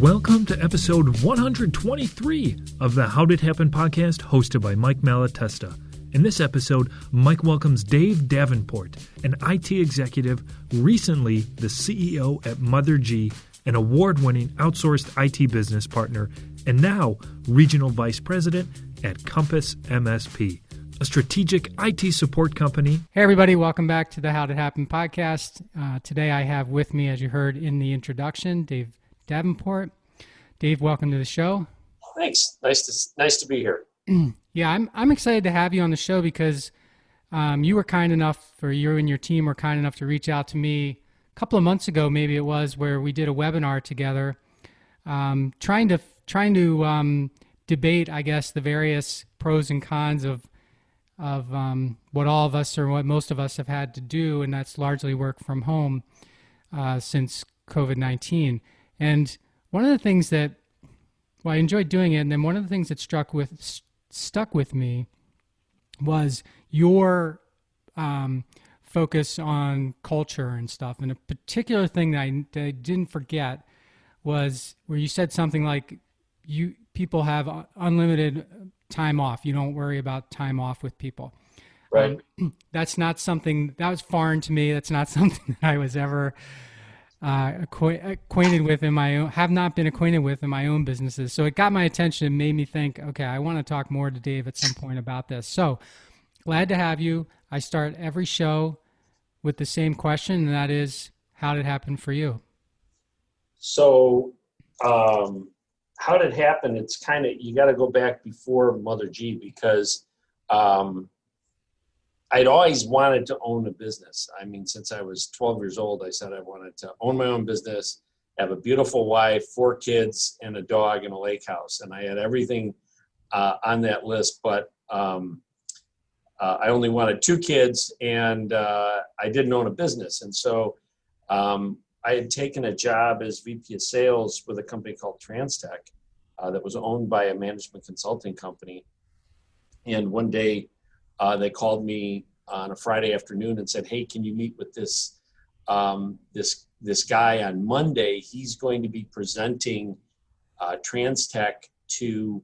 Welcome to episode 123 of the How Did It Happen podcast, hosted by Mike Malatesta. In this episode, Mike welcomes Dave Davenport, an IT executive, recently the CEO at MotherG, an award-winning outsourced IT business partner, and now regional vice president at CompassMSP, a strategic IT support company. Hey, everybody. Welcome back to the How Did It Happen podcast. Today I have with me, as you heard in the introduction, Dave Davenport. Dave, welcome to the show. Thanks. Nice to be here. Yeah, I'm excited to have you on the show because you were kind enough, or you and your team were kind enough to reach out to me a couple of months ago, maybe it was, where we did a webinar together, trying to debate, I guess, the various pros and cons of what all of us or what most of us have had to do, and that's largely work from home since COVID-19. And one of the things that, well, I enjoyed doing it, and then one of the things that stuck with me was your focus on culture and stuff. And a particular thing that I didn't forget was where you said something like, people have unlimited time off. You don't worry about time off with people. Right. That's not something that was foreign to me. That's not something that I was ever acquainted with have not been acquainted with in my own businesses. So it got my attention and made me think, okay, I want to talk more to Dave at some point about this. So glad to have you. I start every show with the same question, and that is, how did it happen for you? So, how did it happen? It's kind of, you got to go back before MotherG, because I'd always wanted to own a business. I mean, since I was 12 years old, I said I wanted to own my own business, have a beautiful wife, 4 kids, and a dog and a lake house. And I had everything on that list, but I only wanted 2 kids, and I didn't own a business. And so I had taken a job as VP of sales with a company called Transtech that was owned by a management consulting company. And one day they called me on a Friday afternoon and said, "Hey, can you meet with this guy on Monday? He's going to be presenting Transtech to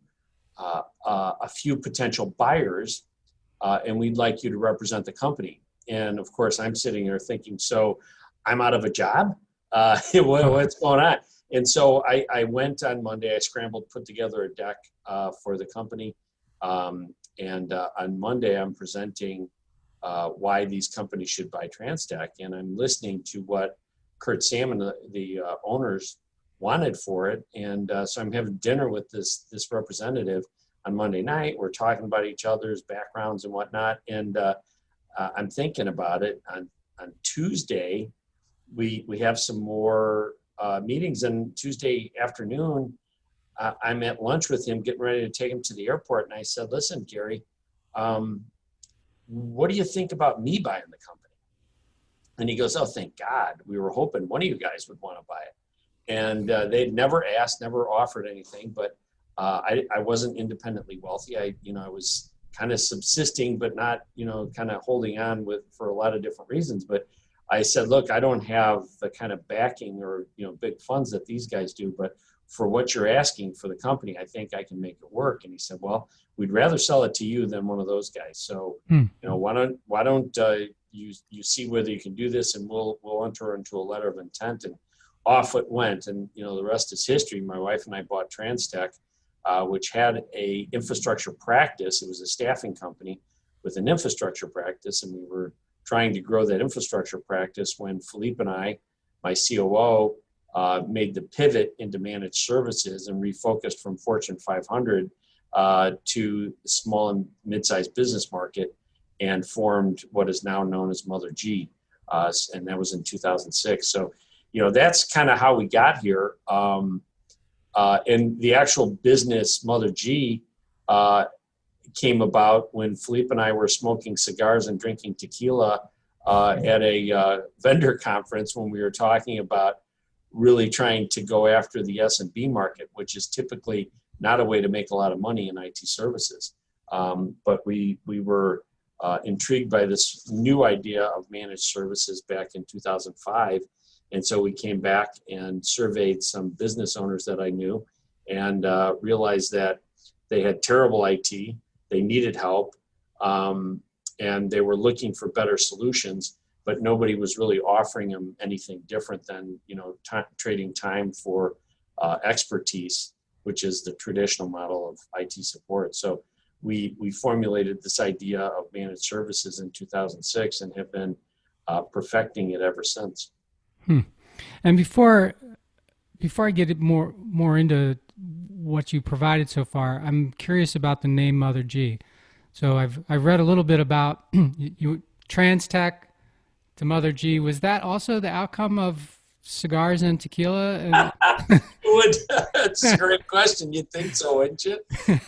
a few potential buyers, and we'd like you to represent the company." And of course, I'm sitting there thinking, so I'm out of a job? What's going on? And so I went on Monday, I scrambled, put together a deck for the company. And on Monday, I'm presenting why these companies should buy Transtech. And I'm listening to what Kurt Salmon, the owners, wanted for it. And so I'm having dinner with this representative on Monday night. We're talking about each other's backgrounds and whatnot. And I'm thinking about it. On Tuesday, we have some more meetings. And Tuesday afternoon, I'm at lunch with him, getting ready to take him to the airport. And I said, "Listen, Gary, what do you think about me buying the company?" And he goes, "Oh, thank God. We were hoping one of you guys would want to buy it." And they'd never asked, never offered anything, but I wasn't independently wealthy. I was kind of subsisting, but not, kind of holding on for a lot of different reasons. But I said, "Look, I don't have the kind of backing or, big funds that these guys do, but for what you're asking for the company, I think I can make it work." And he said, "Well, we'd rather sell it to you than one of those guys. So, why don't you see whether you can do this, and we'll enter into a letter of intent." And off it went. And, the rest is history. My wife and I bought Transtech, which had a infrastructure practice. It was a staffing company with an infrastructure practice. And we were trying to grow that infrastructure practice when Philippe and I, my COO, made the pivot into managed services and refocused from Fortune 500 to the small and mid-sized business market, and formed what is now known as MotherG. And that was in 2006. So, that's kind of how we got here. And the actual business, MotherG, came about when Philippe and I were smoking cigars and drinking tequila at a vendor conference, when we were talking about really trying to go after the S&B market, which is typically not a way to make a lot of money in IT services. But we were intrigued by this new idea of managed services back in 2005. And so we came back and surveyed some business owners that I knew, and realized that they had terrible IT, they needed help, and they were looking for better solutions, but nobody was really offering them anything different than, trading time for expertise, which is the traditional model of IT support. So we formulated this idea of managed services in 2006 and have been perfecting it ever since. And before I get it more into what you provided so far, I'm curious about the name MotherG. So I've read a little bit about you, Transtech to MotherG. Was that also the outcome of cigars and tequila? That's a great question. You'd think so, wouldn't you?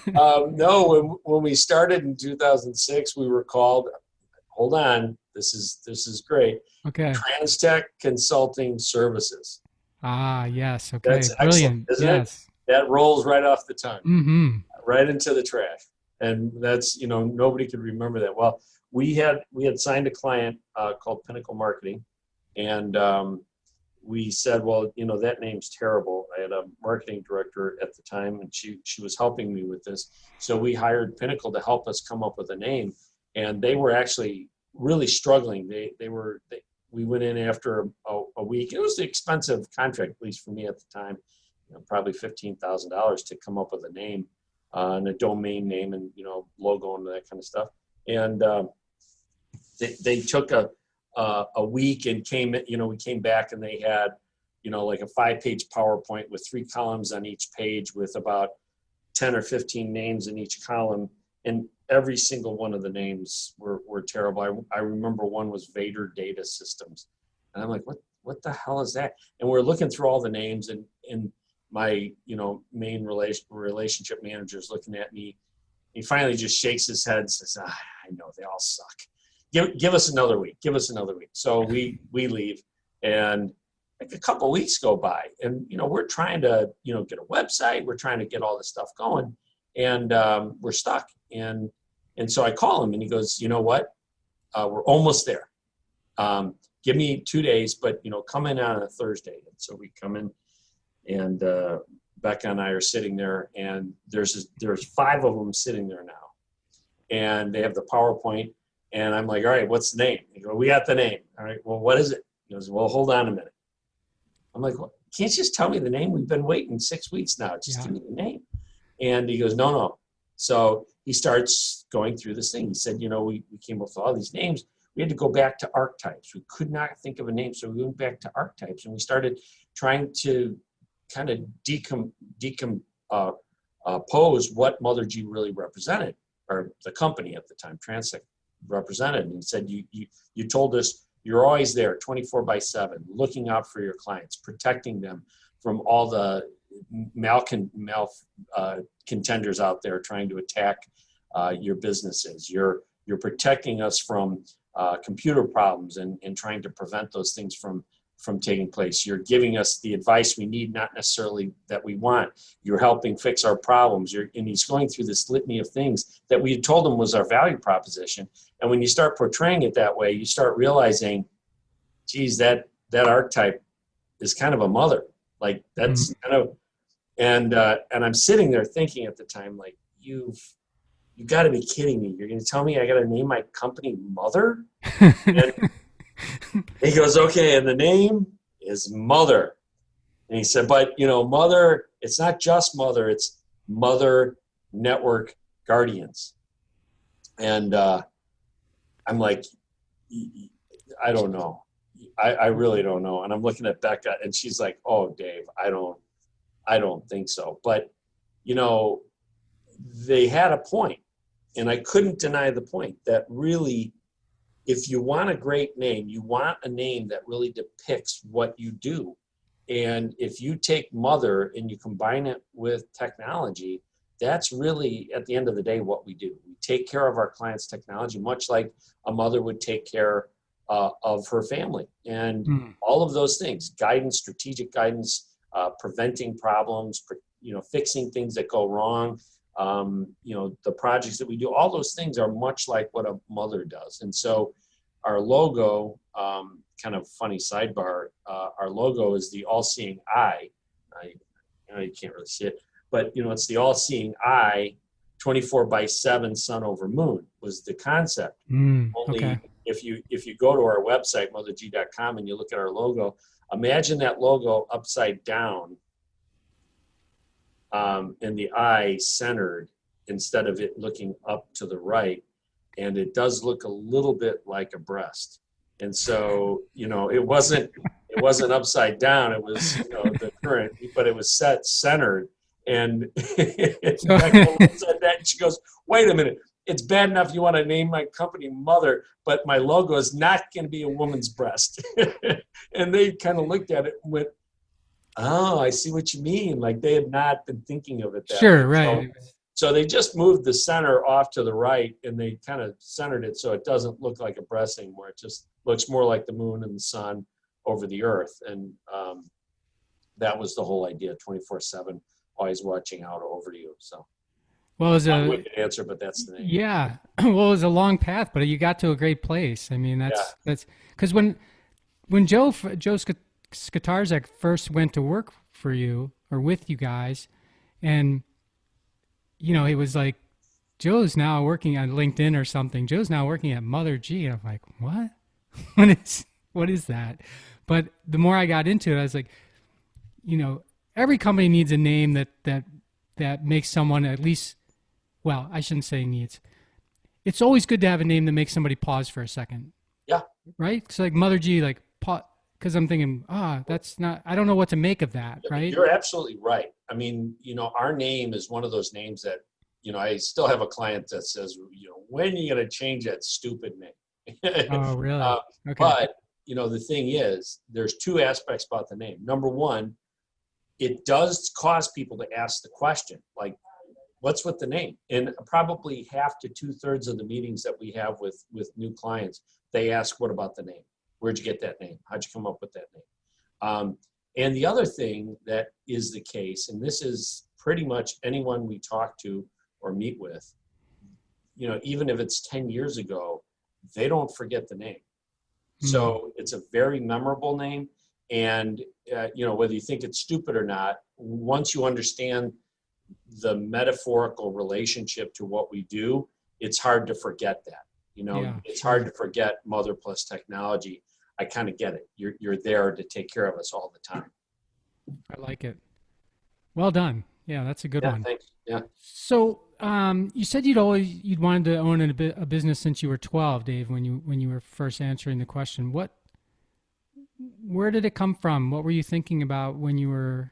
No, when we started in 2006, we were called, hold on, this is great. Okay. Transtech Consulting Services. Ah, yes. Okay. That's Brilliant. Excellent, isn't yes. it? That rolls right off the tongue, Mm-hmm. right into the trash. And that's, nobody could remember that. Well, we had signed a client called Pinnacle Marketing, and we said, well, that name's terrible. I had a marketing director at the time, and she was helping me with this. So we hired Pinnacle to help us come up with a name, and they were actually really struggling. We went in after a week. It was an expensive contract, at least for me at the time, probably $15,000 to come up with a name, and a domain name, and logo and that kind of stuff. And they took a week and we came back, and they had, like a 5-page PowerPoint with 3 columns on each page with about 10 or 15 names in each column. And every single one of the names were terrible. I remember one was Vader Data Systems. And I'm like, what the hell is that? And we're looking through all the names, and my, main relationship manager is looking at me. He finally just shakes his head and says, I know, they all suck. Give us another week. Give us another week. So we leave, and like a couple of weeks go by, and we're trying to get a website. We're trying to get all this stuff going, and we're stuck. And so I call him, and he goes, you know what? We're almost there. Give me 2 days, but come in on a Thursday. And so we come in, and Becca and I are sitting there, and there's 5 of them sitting there now, and they have the PowerPoint. And I'm like, all right, what's the name? He goes, we got the name. All right, well, what is it? He goes, well, hold on a minute. I'm like, well, can't you just tell me the name? We've been waiting 6 weeks now. Just give me the name. And he goes, no. So he starts going through this thing. He said, we came up with all these names. We had to go back to archetypes. We could not think of a name. So we went back to archetypes, and we started trying to kind of decompose what MotherG really represented, or the company at the time, Transtech, represented. And he said, you told us you're always there 24/7, looking out for your clients, protecting them from all the contenders out there trying to attack your businesses. You're protecting us from computer problems and trying to prevent those things from taking place. You're giving us the advice we need, not necessarily that we want. You're helping fix our problems. And he's going through this litany of things that we had told him was our value proposition. And when you start portraying it that way, you start realizing, geez, that archetype is kind of a mother. Like that's kind of, and I'm sitting there thinking at the time, like, you got to be kidding me. You're going to tell me I got to name my company Mother? And he goes, okay, and the name is Mother. And he said, but, Mother, it's not just Mother, it's Mother Network Guardians. And I'm like, I don't know. I really don't know. And I'm looking at Becca, and she's like, oh, Dave, I don't think so. But, they had a point, and I couldn't deny the point that really, if you want a great name, you want a name that really depicts what you do. And if you take Mother and you combine it with technology, that's really, at the end of the day, what we do. We take care of our clients' technology, much like a mother would take care of her family. And all of those things, guidance, strategic guidance, preventing problems, fixing things that go wrong, the projects that we do, all those things are much like what a mother does. And so our logo, kind of funny sidebar, our logo is the all-seeing eye. You can't really see it, but it's the all-seeing eye, 24/7 sun over moon was the concept. Only okay. if you go to our website, motherg.com, and you look at our logo, imagine that logo upside down, and the eye centered instead of it looking up to the right. And it does look a little bit like a breast. And so, it wasn't upside down. It was, the current, but it was centered. And Becca said that, and she goes, "Wait a minute. It's bad enough you want to name my company Mother, but my logo is not going to be a woman's breast." And they kind of looked at it and went, "Oh, I see what you mean." Like they had not been thinking of it that Sure, way. right. So they just moved the center off to the right, and they kind of centered it so it doesn't look like a breast anymore. It just looks more like the moon and the sun over the earth. And that was the whole idea, 24/7, always watching out over you. So, well, it was a wicked answer, but that's the name. Yeah. Well, it was a long path, but you got to a great place. I mean, that's because when Joe Skatarzak first went to work for you or with you guys, and it was like, Joe's now working on LinkedIn or something. Joe's now working at MotherG. And I'm like, what? What is that? But the more I got into it, I was like, every company needs a name that makes someone at least, well, I shouldn't say needs. It's always good to have a name that makes somebody pause for a second. Yeah. Right? It's like MotherG, like, because I'm thinking, that's not, I don't know what to make of that, right? You're absolutely right. I mean, our name is one of those names that, I still have a client that says, when are you going to change that stupid name? Oh, really? Okay. But, the thing is, there's two aspects about the name. Number one, it does cause people to ask the question, like, what's with the name? And probably half to 2/3 of the meetings that we have with new clients, they ask, what about the name? Where'd you get that name? How'd you come up with that name? And the other thing that is the case, and this is pretty much anyone we talk to or meet with, even if it's 10 years ago, they don't forget the name. So it's a very memorable name. And, whether you think it's stupid or not, once you understand the metaphorical relationship to what we do, it's hard to forget that. It's hard to forget Mother plus technology. I kind of get it. You're there to take care of us all the time. I like it. Well done. Yeah, that's a good one. Thanks. Yeah. So you said you'd wanted to own a business since you were 12, Dave. When you were first answering the question, where did it come from? What were you thinking about when you were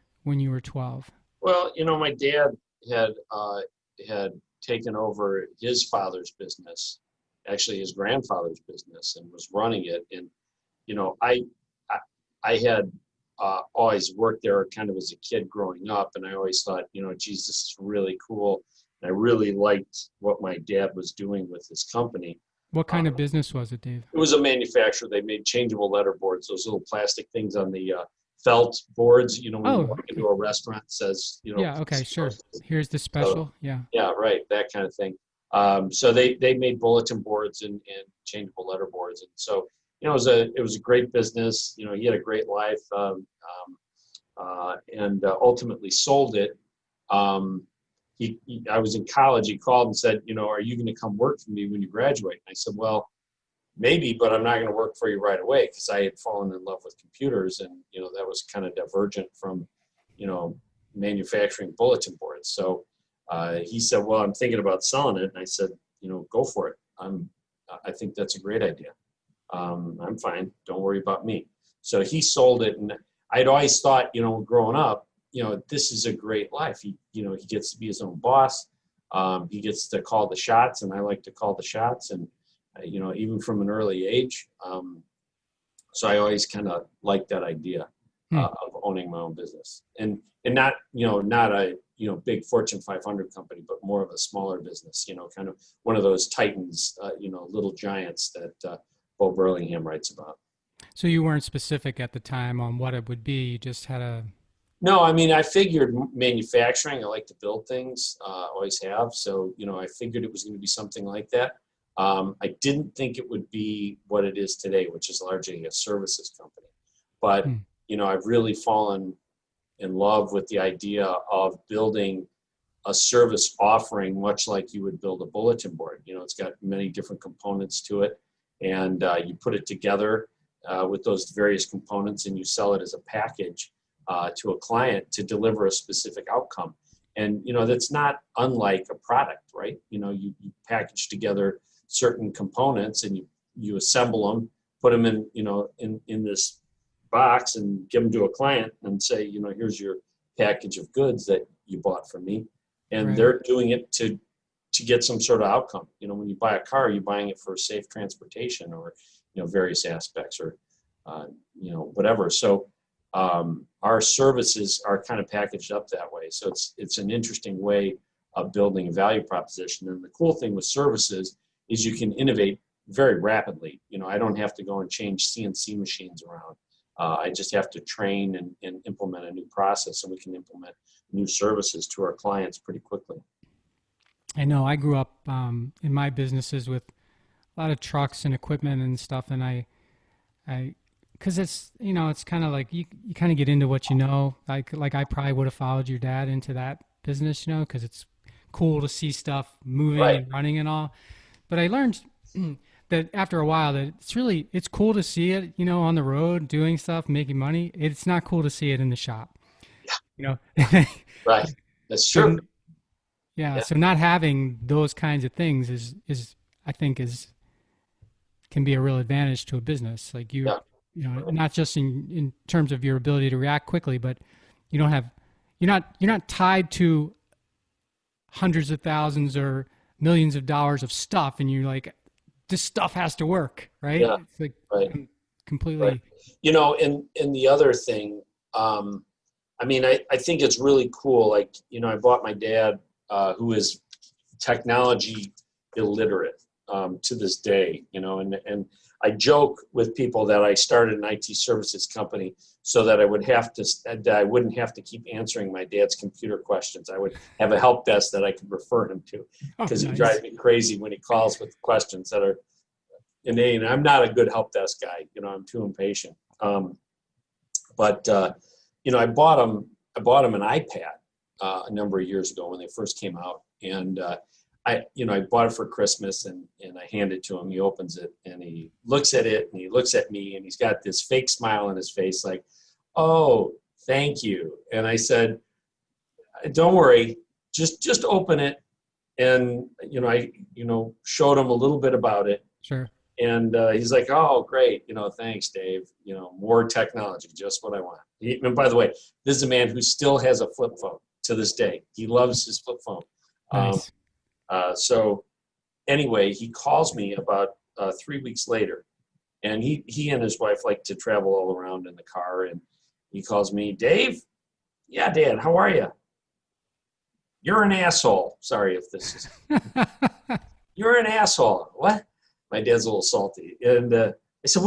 12? Well, my dad had taken over his father's business, actually his grandfather's business, and was running it. And I had always worked there kind of as a kid growing up, and I always thought, geez, this is really cool. And I really liked what my dad was doing with his company. What kind of business was it, Dave? It was a manufacturer. They made changeable letterboards, those little plastic things on the felt boards. When you walk into a restaurant, it says, Yeah, okay, sure. Here's the special. So, yeah. Yeah, right, that kind of thing. So they made bulletin boards and changeable letterboards, and so it was a great business. He had a great life, and ultimately sold it. I was in college. He called and said, "Are you going to come work for me when you graduate?" And I said, "Well, maybe, but I'm not going to work for you right away," because I had fallen in love with computers, and that was kind of divergent from manufacturing bulletin boards. So he said, "Well, I'm thinking about selling it," and I said, "Go for it. I think that's a great idea. I'm fine. Don't worry about me." So he sold it, and I'd always thought, growing up, this is a great life. He gets to be his own boss. He gets to call the shots, and I like to call the shots, and even from an early age. So I always kind of liked that idea of owning my own business, and not a big Fortune 500 company, but more of a smaller business. Kind of one of those titans, little giants that Bo Burlingham writes about. So you weren't specific at the time on what it would be. You just had a... No, I mean, I figured manufacturing. I like to build things, always have. So, I figured it was going to be something like that. I didn't think it would be what it is today, which is largely a services company. But, I've really fallen in love with the idea of building a service offering, much like you would build a bulletin board. It's got many different components to it, and you put it together with those various components, and you sell it as a package to a client to deliver a specific outcome. And, that's not unlike a product, right? You package together certain components and you assemble them, put them in this box and give them to a client and say, here's your package of goods that you bought from me. And they're doing it to get some sort of outcome. When you buy a car, you're buying it for safe transportation or, various aspects or, whatever. So our services are kind of packaged up that way. So it's an interesting way of building a value proposition. And the cool thing with services is you can innovate very rapidly. I don't have to go and change CNC machines around. I just have to train and implement a new process, and we can implement new services to our clients pretty quickly. I know I grew up in my businesses with a lot of trucks and equipment and stuff. And I cause it's, it's kind of like you kind of get into what, like I probably would have followed your dad into that business, cause it's cool to see stuff moving and running and all. But I learned that after a while that it's cool to see it, on the road doing stuff, making money. It's not cool to see it in the shop. Yeah. Right. That's true. Yeah. So not having those kinds of things is I think can be a real advantage to a business. Like not just in terms of your ability to react quickly, but you're not tied to hundreds of thousands or millions of dollars of stuff, and you're like, this stuff has to work, right? Yeah, it's like Right. completely. And the other thing, I think it's really cool. Like, I bought my dad, who is technology illiterate to this day, and I joke with people that I started an IT services company so that I wouldn't have to keep answering my dad's computer questions. I would have a help desk that I could refer him to, because He drives me crazy when he calls with questions that are inane. I'm not a good help desk guy. I'm too impatient. But I bought him an iPad a number of years ago when they first came out, and I bought it for Christmas, and I hand it to him. He opens it and he looks at it and he looks at me, and he's got this fake smile on his face, like, "Oh, thank you." And I said, "Don't worry, just open it." And I showed him a little bit about it. Sure. And he's like, "Oh, great, thanks, Dave. More technology, just what I want." And by the way, this is a man who still has a flip phone to this day. He loves his flip phone. Nice. So anyway, he calls me about 3 weeks later, and he and his wife like to travel all around in the car, and he calls me, "Dave, yeah, Dad, how are you? You're an asshole." Sorry if this is, "You're an asshole." What? My dad's a little salty. And I said,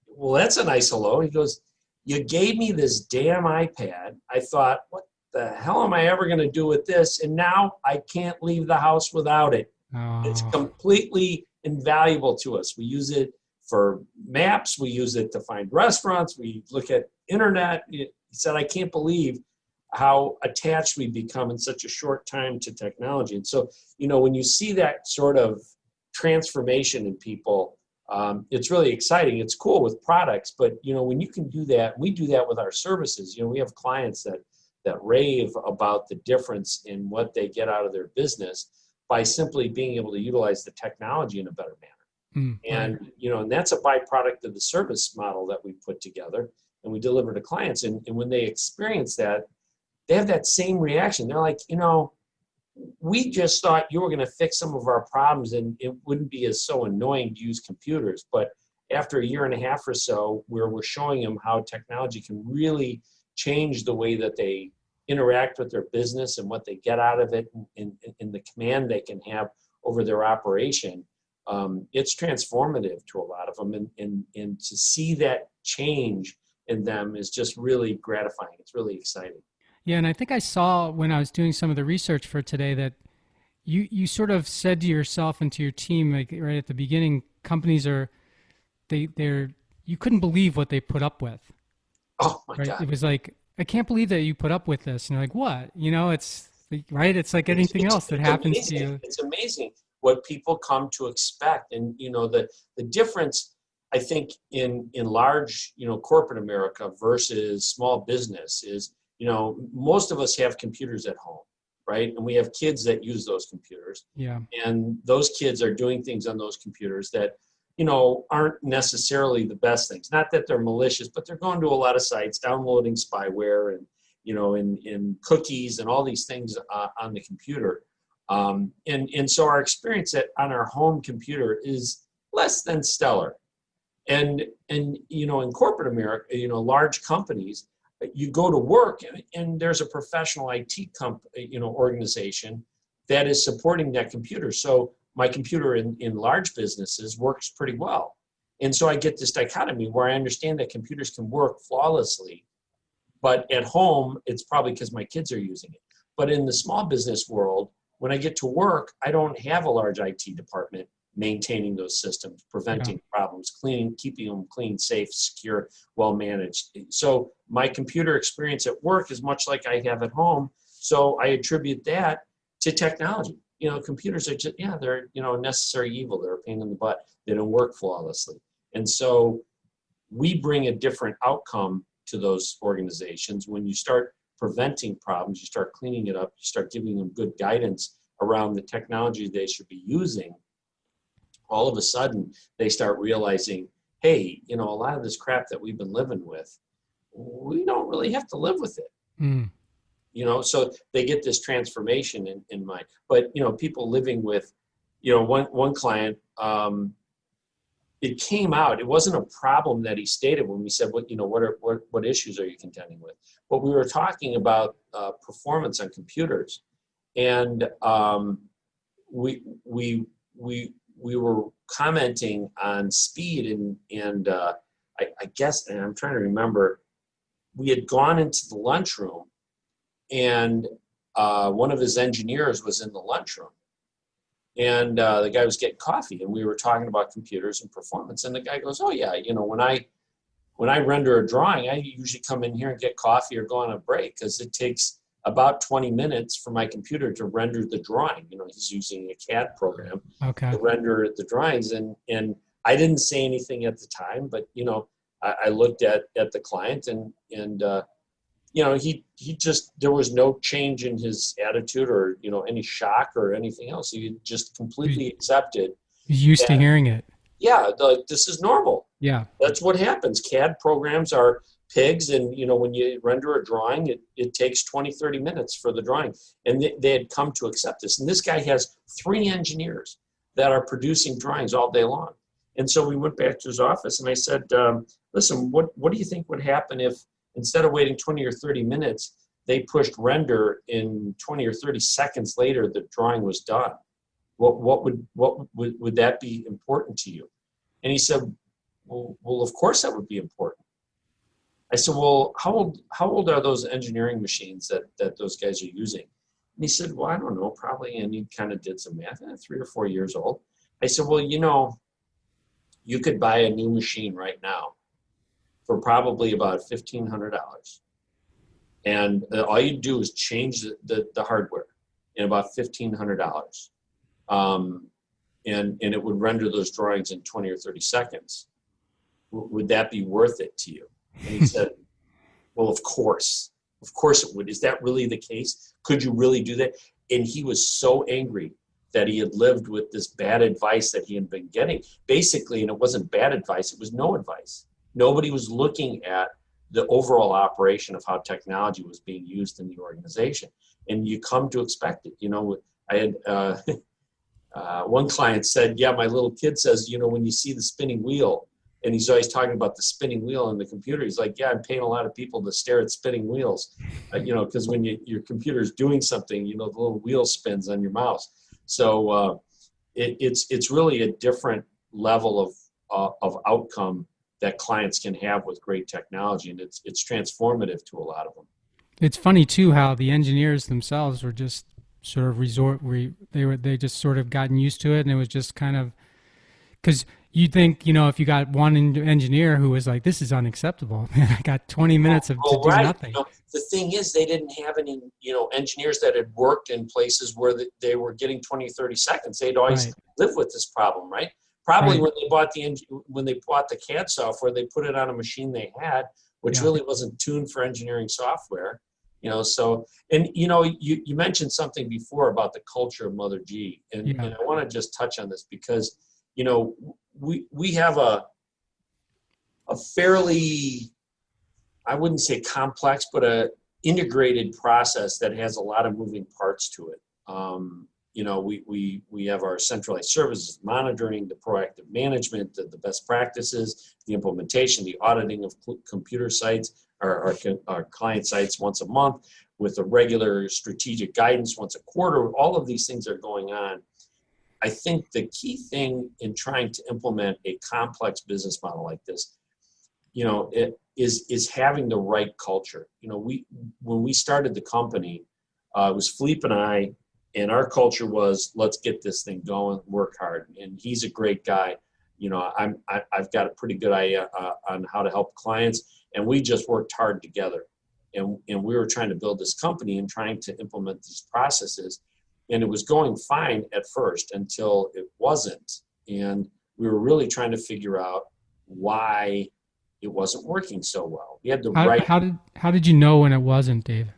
"Well, that's a nice hello." He goes, "You gave me this damn iPad. I thought, what the hell am I ever going to do with this? And now I can't leave the house without it. Oh. It's completely invaluable to us. We use it for maps. We use it to find restaurants. We look at internet." He said, "I can't believe how attached we become in such a short time to technology." And so, when you see that sort of transformation in people, it's really exciting. It's cool with products, but when you can do that, we do that with our services. We have clients that rave about the difference in what they get out of their business by simply being able to utilize the technology in a better manner. And and that's a byproduct of the service model that we put together and we deliver to clients. And when they experience that, they have that same reaction. They're like, we just thought you were going to fix some of our problems and it wouldn't be as so annoying to use computers. But after a year and a half or so, where we're showing them how technology can really change the way that they interact with their business and what they get out of it and the command they can have over their operation, it's transformative to a lot of them. And to see that change in them is just really gratifying. It's really exciting. Yeah, and I think I saw when I was doing some of the research for today that, you sort of said to yourself and to your team, like right at the beginning, companies are, they're, you couldn't believe what they put up with. Oh my Right. God. It was like, I can't believe that you put up with this. And you're like, what? You know, it's like, right. It's like anything else that happens to you. It's amazing what people come to expect. And, the difference, I think, in large, corporate America versus small business is, most of us have computers at home, right? And we have kids that use those computers. Yeah. And those kids are doing things on those computers that, aren't necessarily the best things. Not that they're malicious, but they're going to a lot of sites, downloading spyware and, in cookies and all these things on the computer. And so our experience on our home computer is less than stellar. And in corporate America, large companies, you go to work and there's a professional IT organization that is supporting that computer. So my computer in large businesses works pretty well. And so I get this dichotomy where I understand that computers can work flawlessly, but at home, it's probably because my kids are using it. But in the small business world, when I get to work, I don't have a large IT department maintaining those systems, preventing problems, keeping them clean, safe, secure, well managed. So my computer experience at work is much like I have at home. So I attribute that to technology. Computers are just, they're, a necessary evil. They're a pain in the butt. They don't work flawlessly. And so we bring a different outcome to those organizations. When you start preventing problems, you start cleaning it up, you start giving them good guidance around the technology they should be using, all of a sudden they start realizing, hey, a lot of this crap that we've been living with, we don't really have to live with it. Mm. So they get this transformation in mind. But, people living with, one client, it came out, it wasn't a problem that he stated when we said, what issues are you contending with? But we were talking about performance on computers. And we were commenting on speed and I guess, and I'm trying to remember, we had gone into the lunchroom and one of his engineers was in the lunchroom. And the guy was getting coffee, and we were talking about computers and performance. And the guy goes, "Oh yeah, when I render a drawing, I usually come in here and get coffee or go on a break because it takes about 20 minutes for my computer to render the drawing." He's using a CAD program to render the drawings, and I didn't say anything at the time, but I looked at the client and he just, there was no change in his attitude or, any shock or anything else. He just completely accepted. He's used to hearing it. Yeah, this is normal. Yeah. That's what happens. CAD programs are pigs, and, when you render a drawing, it takes 20, 30 minutes for the drawing. And they had come to accept this. And this guy has 3 engineers that are producing drawings all day long. And so we went back to his office, and I said, listen, what do you think would happen if, instead of waiting 20 or 30 minutes, they pushed render in 20 or 30 seconds later, the drawing was done? What would that be important to you? And he said, well, of course that would be important. I said, well, how old are those engineering machines that those guys are using? And he said, well, I don't know, probably, and he kind of did some math, 3 or 4 years old. I said, well, you could buy a new machine right now for probably about $1,500. And all you do is change the hardware in about $1,500. And it would render those drawings in 20 or 30 seconds. Would that be worth it to you? And he said, well, of course it would. Is that really the case? Could you really do that? And he was so angry that he had lived with this bad advice that he had been getting. Basically, and it wasn't bad advice, it was no advice. Nobody was looking at the overall operation of how technology was being used in the organization. And you come to expect it. I had one client said, yeah, my little kid says, when you see the spinning wheel, and he's always talking about the spinning wheel on the computer, he's like, yeah, I'm paying a lot of people to stare at spinning wheels, because when your computer's doing something, the little wheel spins on your mouse. So it's really a different level of outcome that clients can have with great technology, and it's transformative to a lot of them. It's funny too how the engineers themselves were just sort of they just sort of gotten used to it, and it was just kind of, because you think, if you got one engineer who was like, this is unacceptable, man, I got 20 minutes to do nothing. The thing is, they didn't have any, engineers that had worked in places where they were getting 20, 30 seconds. They'd always lived with this problem, right? Probably when they bought the CAD software, they put it on a machine they had, which really wasn't tuned for engineering software. You mentioned something before about the culture of MotherG, and I want to just touch on this because, we have a fairly, I wouldn't say complex, but a integrated process that has a lot of moving parts to it. We have our centralized services, monitoring, the proactive management, the best practices, the implementation, the auditing of computer sites, our client sites once a month, with a regular strategic guidance once a quarter. All of these things are going on. I think the key thing in trying to implement a complex business model like this, it is having the right culture. When we started the company, it was Philippe and I, and our culture was, let's get this thing going, work hard. And he's a great guy. I've got a pretty good idea on how to help clients, and we just worked hard together. And we were trying to build this company and trying to implement these processes. And it was going fine at first until it wasn't. And we were really trying to figure out why it wasn't working so well. We had the How did you know when it wasn't, Dave?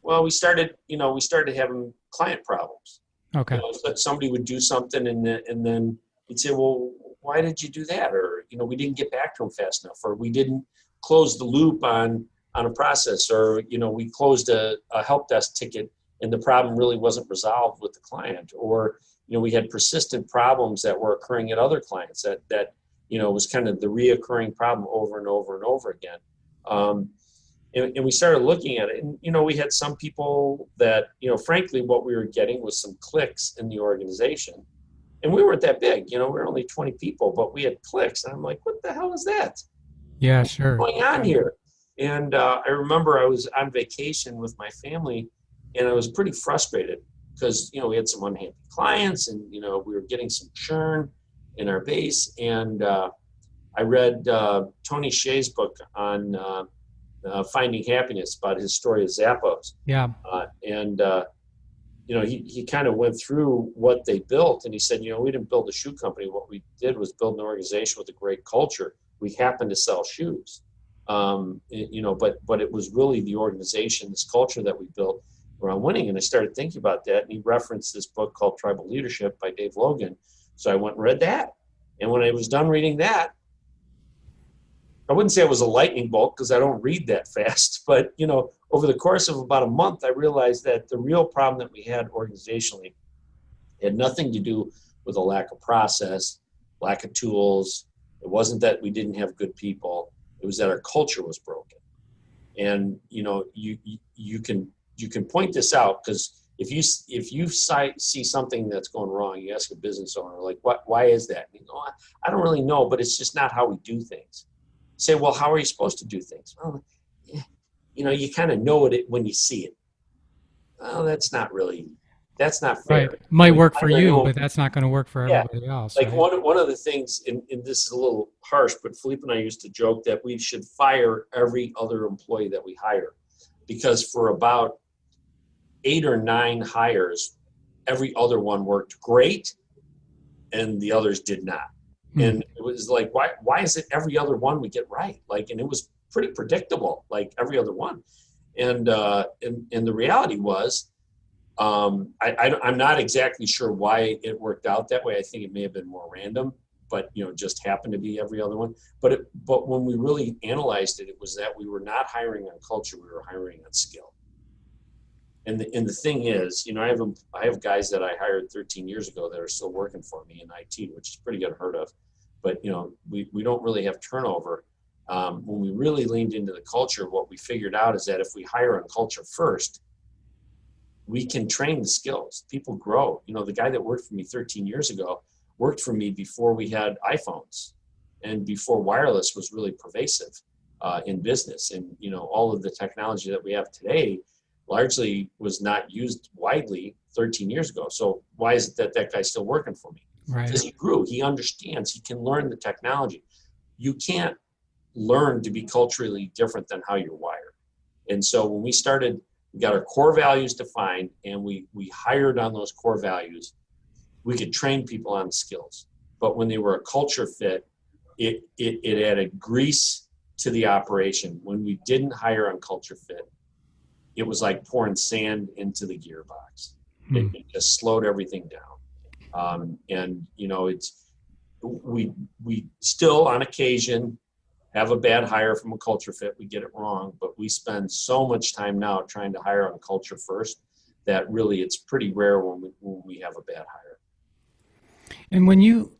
Well, we started having client problems. Okay. So somebody would do something and then he'd say, well, why did you do that? Or, we didn't get back to them fast enough, or we didn't close the loop on a process, or, we closed a help desk ticket and the problem really wasn't resolved with the client, or, we had persistent problems that were occurring at other clients that was kind of the reoccurring problem over and over and over again. And we started looking at it, and, we had some people that, frankly, what we were getting was some cliques in the organization, and we weren't that big, we were only 20 people, but we had cliques, and I'm like, what the hell is that? Yeah, sure. What's going on here? And I remember I was on vacation with my family, and I was pretty frustrated because, we had some unhappy clients, and, we were getting some churn in our base. And I read Tony Hsieh's book on Finding Happiness, about his story of Zappos. Yeah. He kind of went through what they built, and he said, we didn't build a shoe company. What we did was build an organization with a great culture. We happened to sell shoes. But it was really the organization, this culture that we built around winning. And I started thinking about that, and he referenced this book called Tribal Leadership by Dave Logan. So I went and read that. And when I was done reading that, I wouldn't say it was a lightning bolt because I don't read that fast, but, over the course of about a month, I realized that the real problem that we had organizationally had nothing to do with a lack of process, lack of tools. It wasn't that we didn't have good people. It was that our culture was broken. And, you can point this out, because if you see something that's going wrong, you ask a business owner, like, why is that? And I don't really know, but it's just not how we do things. Say, well, how are you supposed to do things? Well, you kind of know it when you see it. Well, that's not fair. Right. Might work for you, but that's not going to work for everybody else. Like, right? one of the things, and this is a little harsh, but Philippe and I used to joke that we should fire every other employee that we hire, because for about 8 or 9 hires, every other one worked great and the others did not. And it was like, why is it every other one we get right? Like, and it was pretty predictable, like every other one. And the reality was, I'm not exactly sure why it worked out that way. I think it may have been more random, but just happened to be every other one. But when we really analyzed it, it was that we were not hiring on culture; we were hiring on skill. And the thing is, I have guys that I hired 13 years ago that are still working for me in IT, which is pretty unheard of. But we don't really have turnover. When we really leaned into the culture, what we figured out is that if we hire on culture first, we can train the skills. People grow. The guy that worked for me 13 years ago worked for me before we had iPhones and before wireless was really pervasive in business. And all of the technology that we have today largely was not used widely 13 years ago. So why is it that guy's still working for me? Right. Because he grew, he understands, he can learn the technology. You can't learn to be culturally different than how you're wired. And so when we started, we got our core values defined, and we hired on those core values. We could train people on the skills, but when they were a culture fit, it added grease to the operation. When we didn't hire on culture fit, it was like pouring sand into the gearbox. It just slowed everything down. And we still on occasion have a bad hire from a culture fit. We get it wrong, but we spend so much time now trying to hire on culture first that really it's pretty rare when we have a bad hire. And when you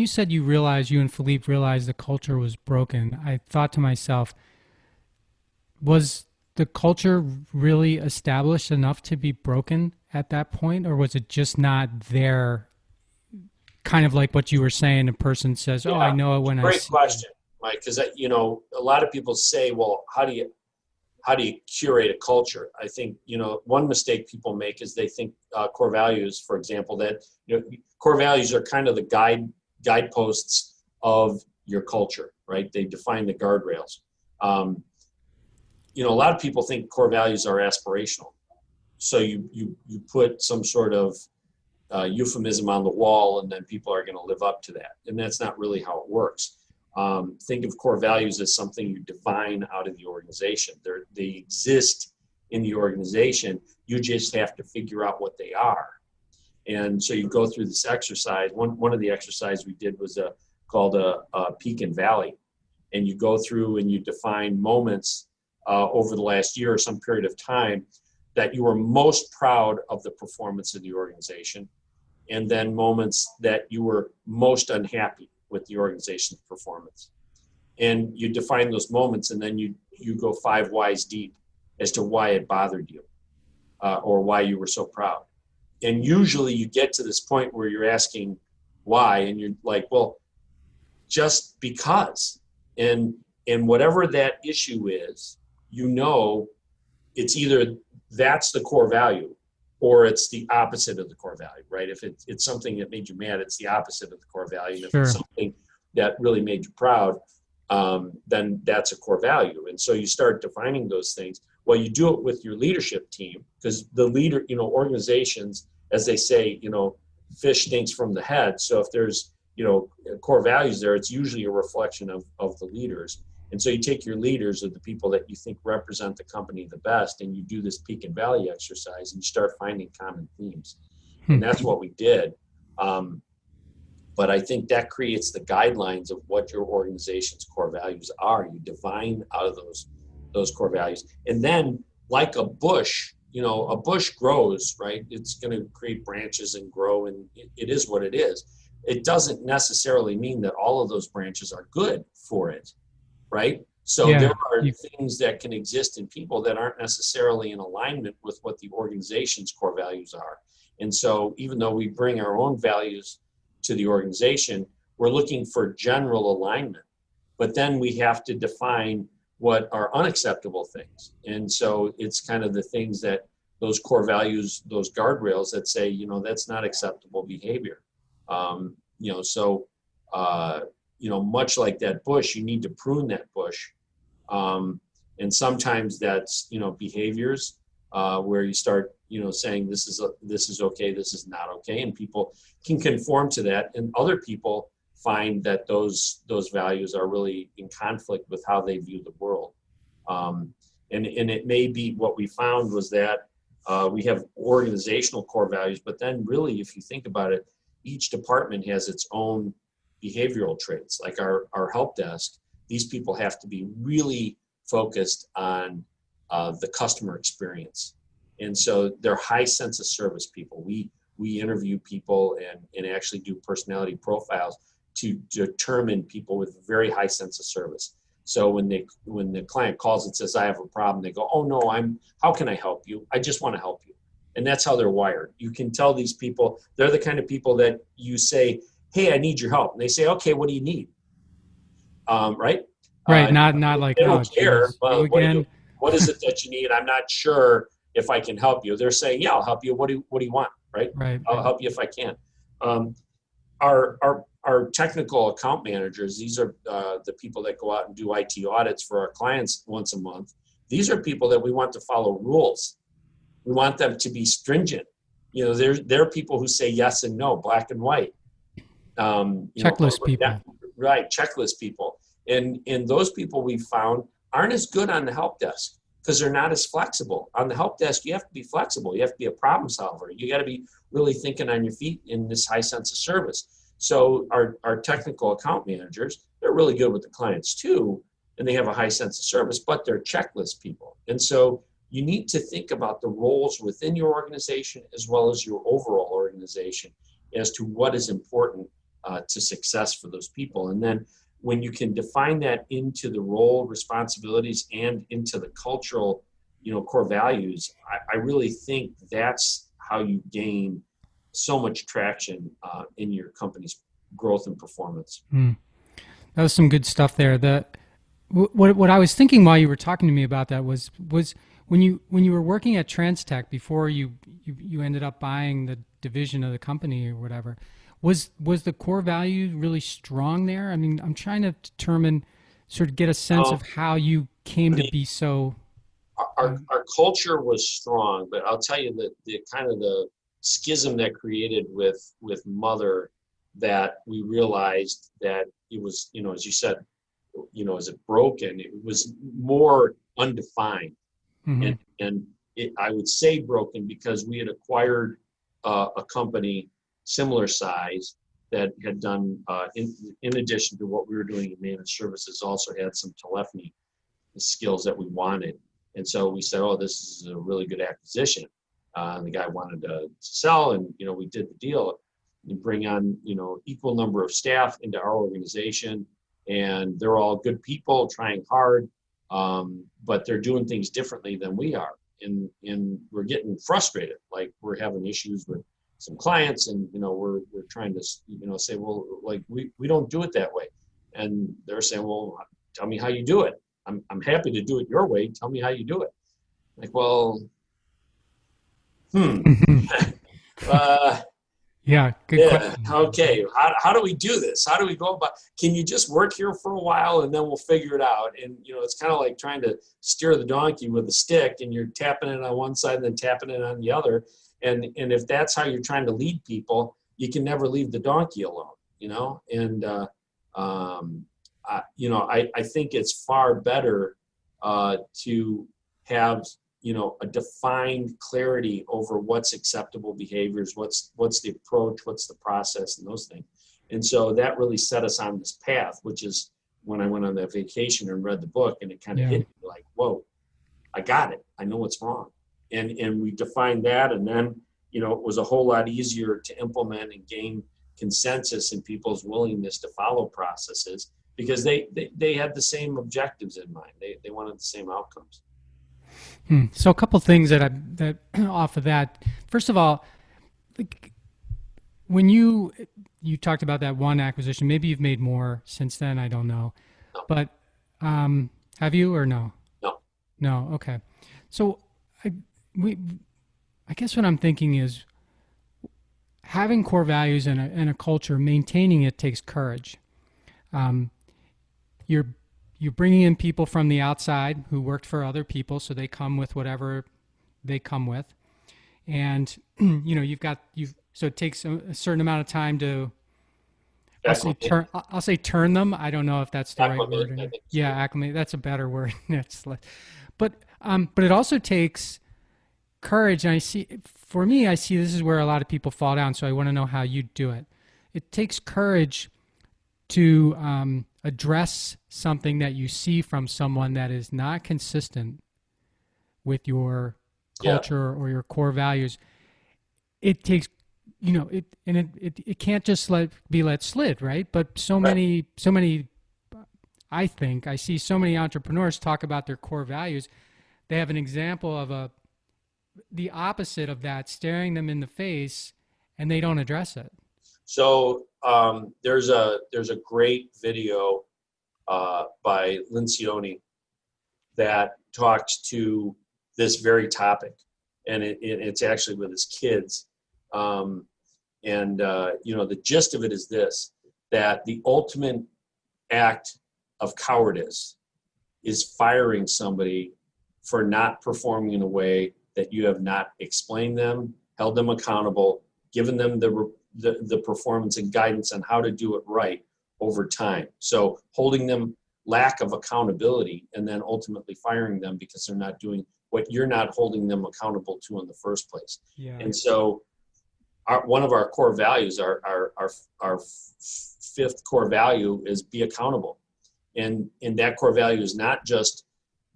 said you and Philippe realized the culture was broken, I thought to myself, was the culture really established enough to be broken at that point, or was it just not there? Kind of like what you were saying, a person says, "Oh, I know it when I see." Great question, Mike, because a lot of people say, "Well, how do you curate a culture?" I think one mistake people make is they think core values, for example, that core values are kind of the guideposts of your culture, right? They define the guardrails. A lot of people think core values are aspirational. So you put some sort of euphemism on the wall, and then people are going to live up to that. And that's not really how it works. Think of core values as something you divine out of the organization. They exist in the organization. You just have to figure out what they are. And so you go through this exercise. One of the exercises we did was called a peak and valley. And you go through and you define moments over the last year or some period of time that you were most proud of the performance of the organization, and then moments that you were most unhappy with the organization's performance. And you define those moments, and then you go 5 whys deep as to why it bothered you or why you were so proud. And usually you get to this point where you're asking why, and you're like, well, just because. And whatever that issue is, it's either that's the core value or it's the opposite of the core value, right? If it's something that made you mad, it's the opposite of the core value. And if it's something that really made you proud, then that's a core value. And so you start defining those things. Well, you do it with your leadership team, because the leader, organizations, as they say, fish stinks from the head. So if there's, core values there, it's usually a reflection of the leaders. And so you take your leaders, or the people that you think represent the company the best, and you do this peak and valley exercise, and you start finding common themes. And that's what we did. But I think that creates the guidelines of what your organization's core values are. You divine out of those core values. And then, like a bush, a bush grows, right? It's going to create branches and grow, and it is what it is. It doesn't necessarily mean that all of those branches are good for it, right? So there are things that can exist in people that aren't necessarily in alignment with what the organization's core values are. And so even though we bring our own values to the organization, we're looking for general alignment. But then we have to define what are unacceptable things. And so it's kind of the things that those core values, those guardrails that say, that's not acceptable behavior. Much like that bush, you need to prune that bush. And sometimes that's, behaviors where you start, saying this is okay, this is not okay. And people can conform to that. And other people find that those values are really in conflict with how they view the world. And it may be, what we found was that we have organizational core values, but then really, if you think about it, each department has its own behavioral traits. Like our help desk, these people have to be really focused on the customer experience. And so they're high sense of service people. We interview people and actually do personality profiles to determine people with very high sense of service. So when the client calls and says, I have a problem, they go, oh no, how can I help you? I just want to help you. And that's how they're wired. You can tell these people, they're the kind of people that you say, hey, I need your help. And they say, okay, what do you need? Right? Right, not like, they don't care. What is it that you need? I'm not sure. if I can help you. They're saying, yeah, I'll help you. What do you want? Right. Right. I'll help you if I can. Our technical account managers, these are the people that go out and do IT audits for our clients once a month. These are people that we want to follow rules. We want them to be stringent. They're people who say yes and no, black and white. Checklist people. Right, checklist people. And those people we found aren't as good on the help desk because they're not as flexible. On the help desk, you have to be flexible. You have to be a problem solver. You got to be really thinking on your feet in this high sense of service. So our technical account managers, they're really good with the clients too, and they have a high sense of service, but they're checklist people. And so you need to think about the roles within your organization as well as your overall organization as to what is important to success for those people. And then when you can define that into the role responsibilities and into the cultural, core values, I really think that's how you gain so much traction in your company's growth and performance. That was some good stuff there. What I was thinking while you were talking to me about that was when you were working at Transtech before you ended up buying the division of the company or whatever, was the core value really strong there? I mean, I'm trying to get a sense of how you came to be so. Our culture was strong, but I'll tell you that the schism that created with Mother, that we realized that it was, as you said, is it broken? It was more undefined. Mm-hmm. And I would say broken because we had acquired a company similar size that had done, in addition to what we were doing in managed services, also had some telephony skills that we wanted. And so we said, this is a really good acquisition. And the guy wanted to sell, and we did the deal. You bring on equal number of staff into our organization, and they're all good people trying hard, but they're doing things differently than we are, and we're getting frustrated. Like we're having issues with some clients, and we're trying to say, well, like we don't do it that way, and they're saying, well, tell me how you do it. I'm happy to do it your way. Tell me how you do it. Like, well. Yeah, good question. Okay, how do we do this? How do we go about? Can you just work here for a while and then we'll figure it out? And it's kind of like trying to steer the donkey with a stick, and you're tapping it on one side and then tapping it on the other. And if that's how you're trying to lead people, you can never leave the donkey alone. And I think it's far better to have a defined clarity over what's acceptable behaviors, what's the approach, what's the process, and those things. And so that really set us on this path, which is when I went on that vacation and read the book, and it kind of hit me like, whoa, I got it. I know what's wrong. And we defined that, and then, it was a whole lot easier to implement and gain consensus in people's willingness to follow processes because they had the same objectives in mind. They wanted the same outcomes. So a couple things that off of that. First of all, when you talked about that one acquisition, maybe you've made more since then. I don't know, but have you or no? No. Okay. So I guess what I'm thinking is having core values and a culture, maintaining it takes courage. You're bringing in people from the outside who worked for other people, so they come with whatever they come with, and so it takes a certain amount of time to. I'll say turn them. I don't know if that's the right word. Yeah, acclimate. That's a better word. But it also takes courage, and I see this is where a lot of people fall down. So I want to know how you do it. It takes courage to address something that you see from someone that is not consistent with your culture or your core values. It takes, it can't just be let slid, right? But so many, I think I see so many entrepreneurs talk about their core values. They have an example of the opposite of that, staring them in the face, and they don't address it. So there's a great video by Lencioni that talks to this very topic. and it's actually with his kids. The gist of it is this, that the ultimate act of cowardice is firing somebody for not performing in a way that you have not explained them, held them accountable, given them the performance and guidance on how to do it right over time. So holding them lack of accountability and then ultimately firing them because they're not doing what you're not holding them accountable to in the first place. Yeah. And so one of our core values, our fifth core value is be accountable. And that core value is not just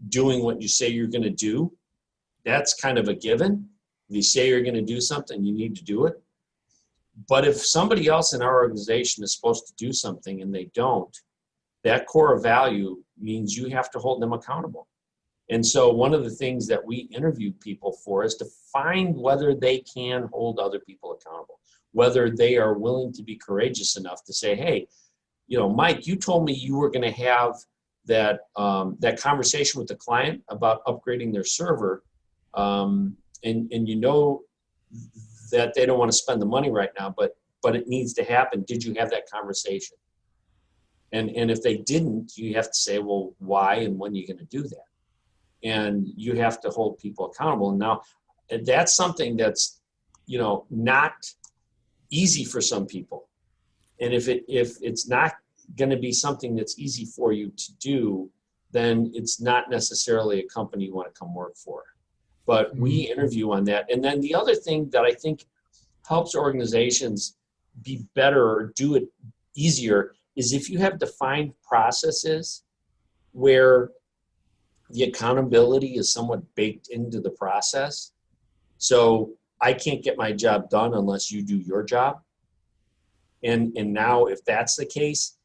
doing what you say you're going to do. That's kind of a given. If you say you're going to do something, you need to do it. But if somebody else in our organization is supposed to do something and they don't, that core value means you have to hold them accountable. And so one of the things that we interview people for is to find whether they can hold other people accountable, whether they are willing to be courageous enough to say, hey, Mike, you told me you were going to have that conversation with the client about upgrading their server, and you know that they don't want to spend the money right now, but it needs to happen. Did you have that conversation? And if they didn't, you have to say, well, why and when are you going to do that? And you have to hold people accountable. And now that's something that's, not easy for some people. And if it's not going to be something that's easy for you to do, then it's not necessarily a company you want to come work for. But we interview on that. And then the other thing that I think helps organizations be better or do it easier is if you have defined processes where the accountability is somewhat baked into the process. So I can't get my job done unless you do your job. And now if that's the case,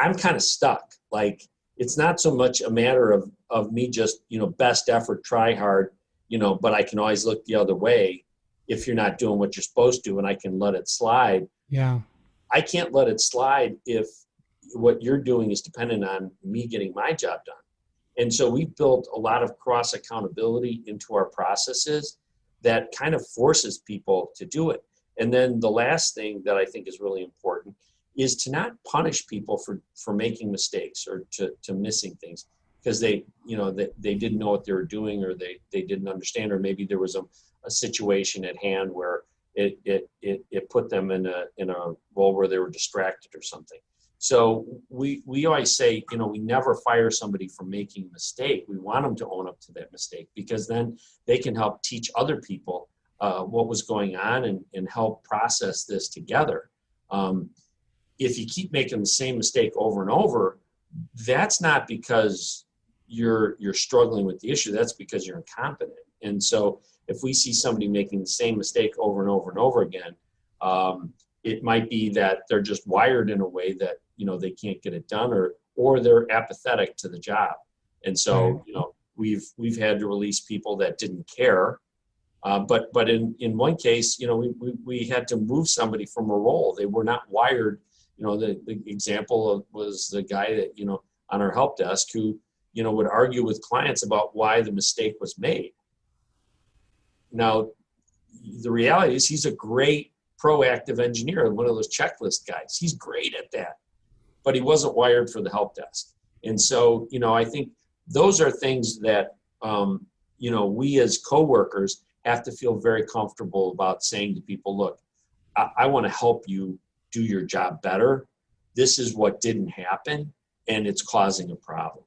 I'm kind of stuck. Like, it's not so much a matter of me just, best effort, try hard, but I can always look the other way if you're not doing what you're supposed to, and I can let it slide. Yeah. I can't let it slide if what you're doing is dependent on me getting my job done. And so we built a lot of cross accountability into our processes that kind of forces people to do it. And then the last thing that I think is really important is to not punish people for making mistakes or to missing things because they didn't know what they were doing, or they didn't understand, or maybe there was a situation at hand where it put them in a role where they were distracted or something. So we always say, we never fire somebody for making a mistake. We want them to own up to that mistake, because then they can help teach other people what was going on and help process this together. If you keep making the same mistake over and over, that's not because you're struggling with the issue. That's because you're incompetent. And so if we see somebody making the same mistake over and over and over again, it might be that they're just wired in a way that, they can't get it done, or they're apathetic to the job. And so, we've had to release people that didn't care. But in one case, we had to move somebody from a role. They were not wired. The example was the guy that, on our help desk who, would argue with clients about why the mistake was made. Now, the reality is he's a great proactive engineer, one of those checklist guys. He's great at that, but he wasn't wired for the help desk. And so, I think those are things that, we as coworkers have to feel very comfortable about saying to people, look, I want to help you do your job better. This is what didn't happen, and it's causing a problem.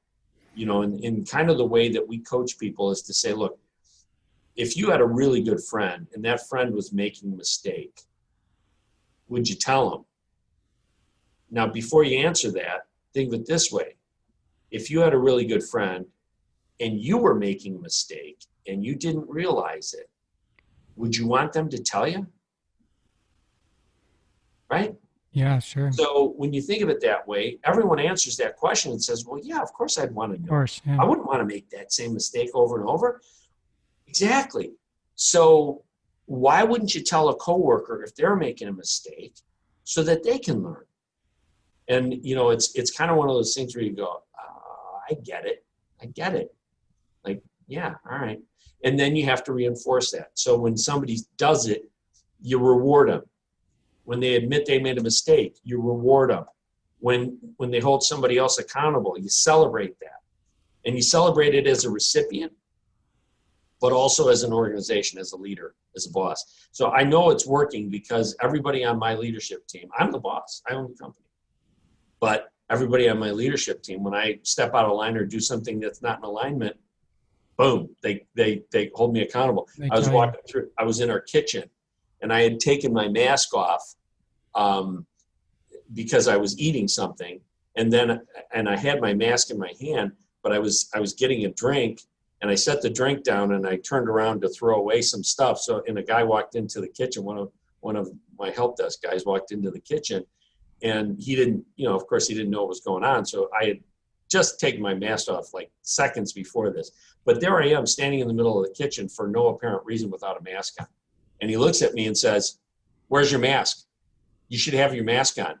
And kind of the way that we coach people is to say, look, if you had a really good friend and that friend was making a mistake, would you tell him? Now, before you answer that, think of it this way. If you had a really good friend and you were making a mistake and you didn't realize it, would you want them to tell you? Right? Yeah, sure. So when you think of it that way, everyone answers that question and says, well, yeah, of course I'd want to know. Of course, yeah. I wouldn't want to make that same mistake over and over. Exactly. So why wouldn't you tell a coworker if they're making a mistake so that they can learn? And, it's kind of one of those things where you go, I get it. Like, Yeah, all right. And then you have to reinforce that. So when somebody does it, you reward them. When they admit they made a mistake, you reward them. When they hold somebody else accountable, you celebrate that. And you celebrate it as a recipient, but also as an organization, as a leader, as a boss. So I know it's working because everybody on my leadership team, I'm the boss, I own the company. But everybody on my leadership team, when I step out of line or do something that's not in alignment, boom, they hold me accountable. I was walking through, I was in our kitchen and I had taken my mask off because I was eating something. And I had my mask in my hand, but I was getting a drink and I set the drink down and I turned around to throw away some stuff. And a guy walked into the kitchen. One of my help desk guys walked into the kitchen and he didn't, of course he didn't know what was going on. So I had just taken my mask off like seconds before this. But there I am standing in the middle of the kitchen for no apparent reason without a mask on. And he looks at me and says, "Where's your mask? You should have your mask on."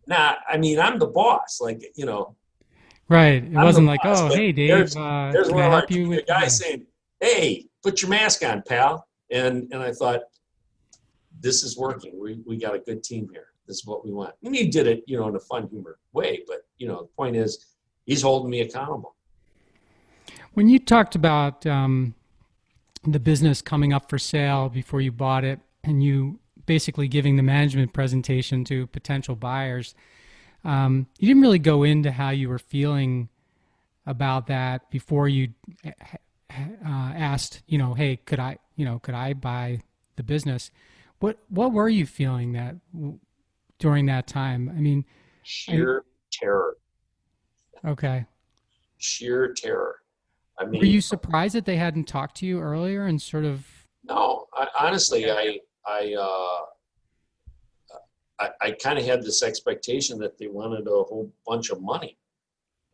Nah, I mean, I'm the boss, Right. It wasn't like, "Oh, hey, Dave, there's can one I of help you with the guy saying, "Hey, put your mask on, pal." And I thought, this is working. We got a good team here. This is what we want. And he did it, in a fun, humor way. But, the point is, he's holding me accountable. When you talked about the business coming up for sale before you bought it, and you basically giving the management presentation to potential buyers, you didn't really go into how you were feeling about that before you asked, hey, could I buy the business? What were you feeling during that time? I mean, sheer terror. Okay. Sheer terror. I mean, were you surprised that they hadn't talked to you earlier and sort of? No, honestly, I kind of had this expectation that they wanted a whole bunch of money.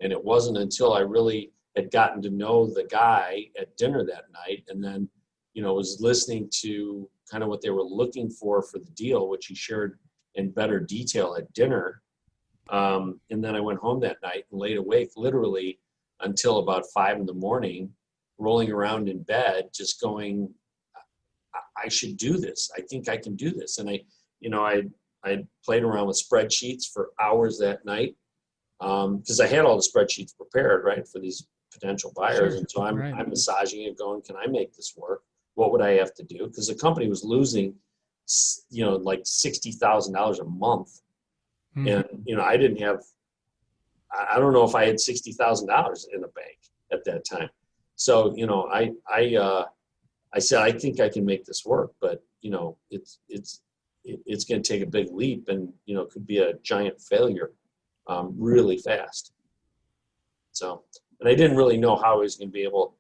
And it wasn't until I really had gotten to know the guy at dinner that night and then, was listening to kind of what they were looking for the deal, which he shared in better detail at dinner. And then I went home that night and laid awake literally until about 5 a.m, rolling around in bed, just going, I should do this. I think I can do this. And I played around with spreadsheets for hours that night because I had all the spreadsheets prepared, right, for these potential buyers. Sure. And so I'm massaging it, going, can I make this work? What would I have to do? Because the company was losing, like $60,000 a month. Mm-hmm. And, I didn't have, I don't know if I had $60,000 in the bank at that time. So, I said, I think I can make this work, but, it's going to take a big leap and, could be a giant failure really fast. So, and I didn't really know how I was going to be able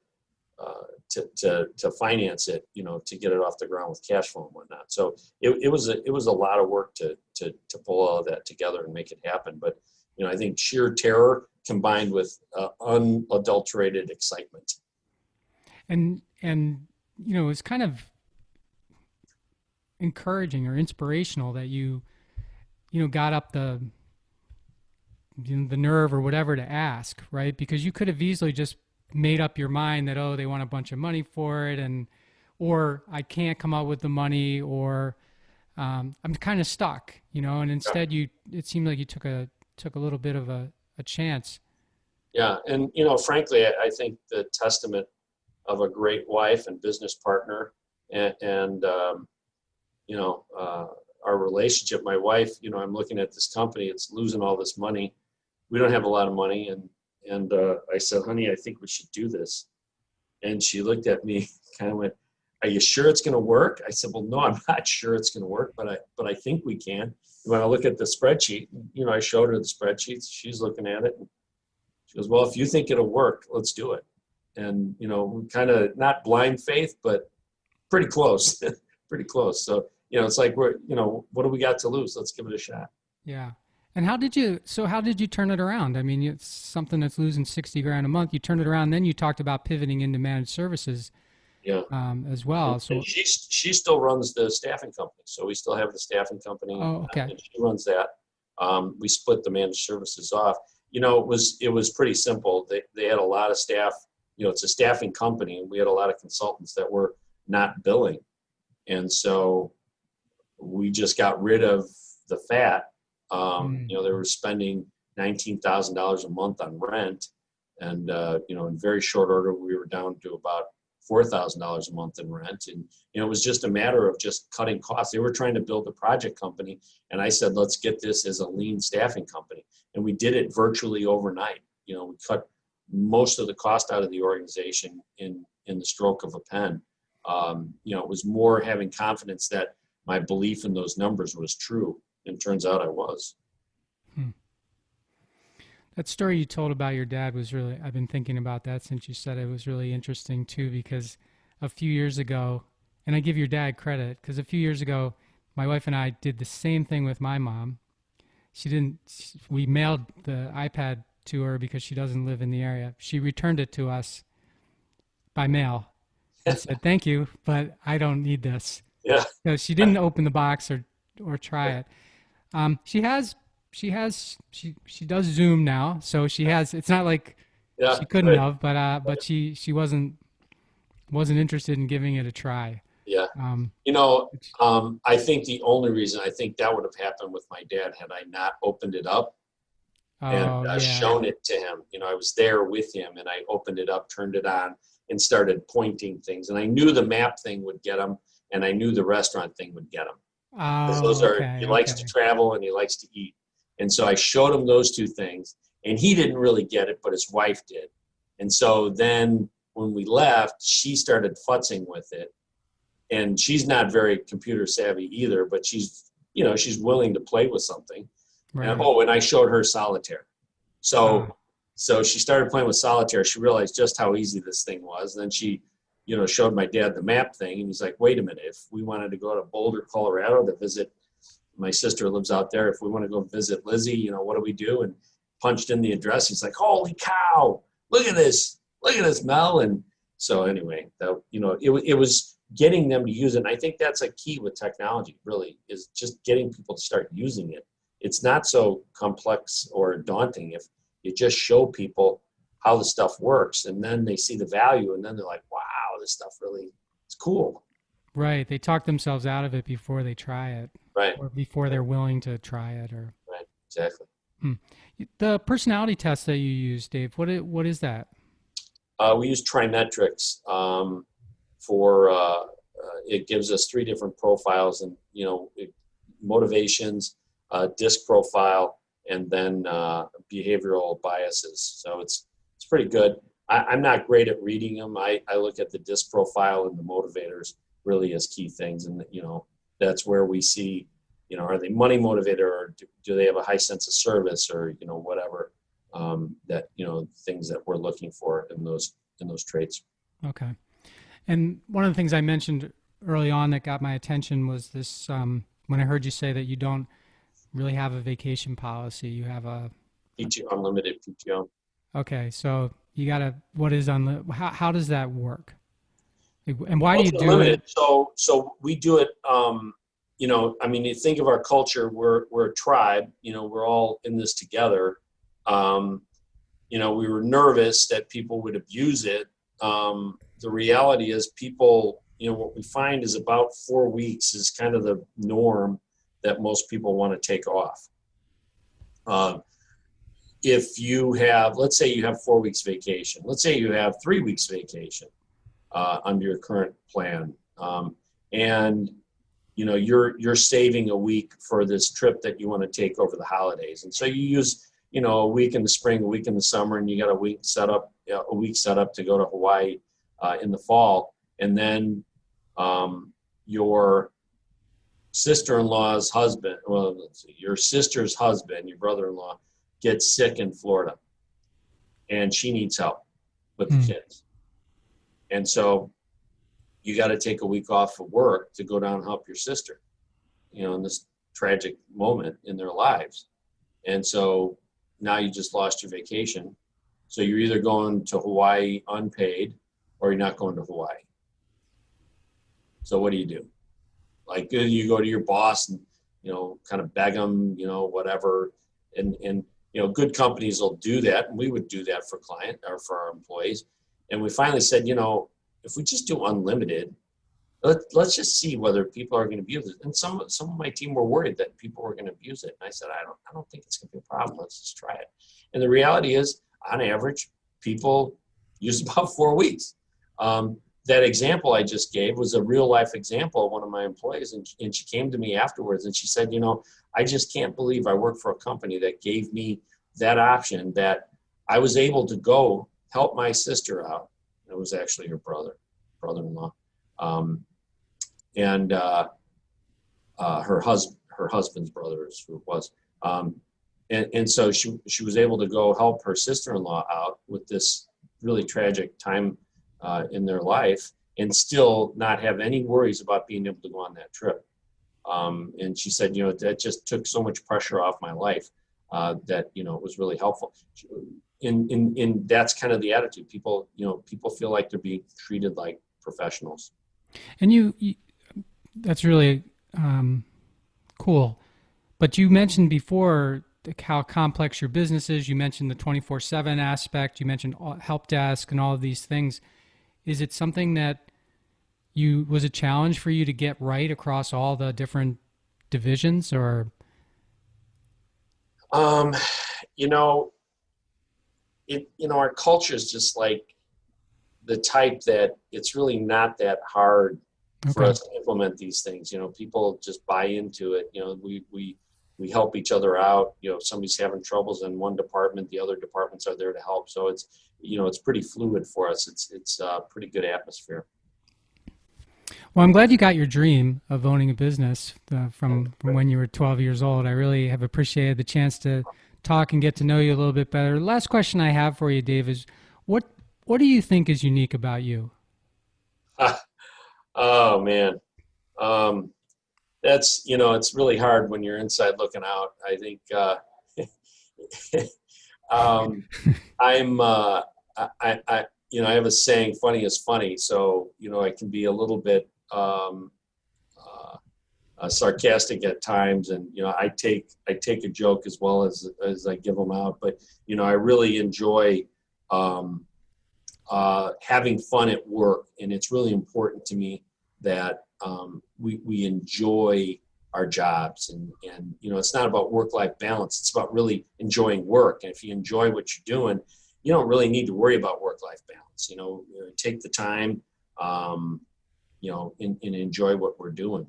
to finance it, to get it off the ground with cash flow and whatnot. So it was a lot of work to pull all of that together and make it happen. But, I think sheer terror combined with unadulterated excitement. And it's kind of encouraging or inspirational that you got up the nerve or whatever to ask, right? Because you could have easily just made up your mind that, they want a bunch of money for it, or I can't come up with the money, or I'm kind of stuck, and instead it seemed like you took a little bit of a chance. Yeah. And, frankly, I think the testament of a great wife and business partner and our relationship, my wife, I'm looking at this company, it's losing all this money. We don't have a lot of money. And I said, honey, I think we should do this. And she looked at me, kind of went, are you sure it's going to work? I said, well, no, I'm not sure it's going to work, but I think we can. When I look at the spreadsheet, I showed her the spreadsheets. She's looking at it. And she goes, well, if you think it'll work, let's do it. And, kind of not blind faith, but pretty close, pretty close. So, it's like, what do we got to lose? Let's give it a shot. Yeah. And how did you turn it around? I mean, it's something that's losing $60,000 a month. You turned it around. Then you talked about pivoting into managed services. Yeah. As well. And, so and she still runs the staffing company. So we still have the staffing company. Oh, okay. And she runs that. We split the managed services off. It was pretty simple. They had a lot of staff, it's a staffing company, and we had a lot of consultants that were not billing. And so we just got rid of the fat. They were spending $19,000 a month on rent. And, in very short order, we were down to about $4,000 a month in rent. And, it was just a matter of just cutting costs. They were trying to build a project company. And I said, let's get this as a lean staffing company. And we did it virtually overnight. We cut most of the cost out of the organization in the stroke of a pen. It was more having confidence that my belief in those numbers was true. And turns out I was. That story you told about your dad was really, I've been thinking about that since you said it. Was really interesting too, because a few years ago, and I give your dad credit, because a few years ago, my wife and I did the same thing with my mom. We mailed the iPad to her because she doesn't live in the area. She returned it to us by mail and said, thank you, but I don't need this. Yeah. So she didn't open the box or try it. She does Zoom now, so she has. It's not like she couldn't have, but she wasn't interested in giving it a try. Yeah. I think the only reason I think that would have happened with my dad had I not opened it up and shown it to him. I was there with him, and I opened it up, turned it on, and started pointing things. And I knew the map thing would get him, and I knew the restaurant thing would get him. He likes to travel and he likes to eat. And so I showed him those two things, and he didn't really get it, but his wife did. And so then when we left, she started futzing with it, and she's not very computer savvy either, but she's willing to play with something. Right. And I showed her solitaire. So she started playing with solitaire. She realized just how easy this thing was. Then she, showed my dad the map thing, and he's like, wait a minute, if we wanted to go to Boulder, Colorado to visit, my sister lives out there, if we want to go visit Lizzie, what do we do? And punched in the address. He's like, holy cow, look at this, Mel. And so anyway, it was getting them to use it. And I think that's a key with technology, really, is just getting people to start using it. It's not so complex or daunting if you just show people how the stuff works, and then they see the value, and then they're like, wow, this stuff really is cool. Right. They talk themselves out of it before they try it. Right. Or before they're willing to try it. Right. Exactly. The personality test that you use, Dave, what is that? We use Trimetrics for it gives us 3 different profiles, and motivations, disc profile, and then behavioral biases. So it's pretty good. I'm not great at reading them. I look at the disc profile and the motivators really as key things, and that's where we see, are they money motivated, or do they have a high sense of service, or whatever that things that we're looking for in those traits. Okay. And one of the things I mentioned early on that got my attention was this, when I heard you say that you don't really have a vacation policy, you have a PTO, unlimited PTO. Okay, so you gotta. What is how does that work? And why do you do it? So we do it. You think of our culture. We're a tribe. We're all in this together. We were nervous that people would abuse it. The reality is, people. What we find is about 4 weeks is kind of the norm that most people want to take off. If you have, let's say you have 4 weeks vacation, let's say you have 3 weeks vacation under your current plan, and you're saving a week for this trip that you want to take over the holidays, and so you use a week in the spring, a week in the summer, and you got a week set up to go to Hawaii in the fall, and then your sister-in-law's husband, your sister's husband, your brother-in-law, gets sick in Florida, and she needs help with the kids. And so you got to take a week off of work to go down and help your sister, in this tragic moment in their lives. And so now you just lost your vacation. So you're either going to Hawaii unpaid, or you're not going to Hawaii. So what do you do? Like, you go to your boss and, kind of beg them, whatever. And good companies will do that. And we would do that for client or for our employees. And we finally said, if we just do unlimited, let's just see whether people are going to abuse it. And some of my team were worried that people were going to abuse it. And I said, I don't think it's going to be a problem. Let's just try it. And the reality is, on average, people use about 4 weeks. That example I just gave was a real life example of one of my employees. And she came to me afterwards and she said, I just can't believe I work for a company that gave me that option, that I was able to go help my sister out. It was actually her brother-in-law. And her husband's brother is who it was. And so she was able to go help her sister-in-law out with this really tragic time in their life, and still not have any worries about being able to go on that trip. And she said, that just took so much pressure off my life that it was really helpful. In that's kind of the attitude. People feel like they're being treated like professionals. And you that's really cool. But you mentioned before how complex your business is. You mentioned the 24/7 aspect. You mentioned help desk and all of these things. Is it something that was a challenge for you to get right across all the different divisions, or? Our culture is just like the type that it's really not that hard for us to implement these things. People just buy into it. We help each other out. If somebody's having troubles in one department, the other departments are there to help. So it's pretty fluid for us. It's a pretty good atmosphere. Well, I'm glad you got your dream of owning a business from when you were 12 years old. I really have appreciated the chance to talk and get to know you a little bit better. The last question I have for you, Dave, is what do you think is unique about you? Oh, man. That's, it's really hard when you're inside looking out. I think I have a saying, funny is funny. So, I can be a little bit sarcastic at times, and I take a joke as well as I give them out. But I really enjoy having fun at work, and it's really important to me that we enjoy our jobs, and it's not about work-life balance. It's about really enjoying work. And if you enjoy what you're doing, you don't really need to worry about work-life balance. Take the time, and enjoy what we're doing.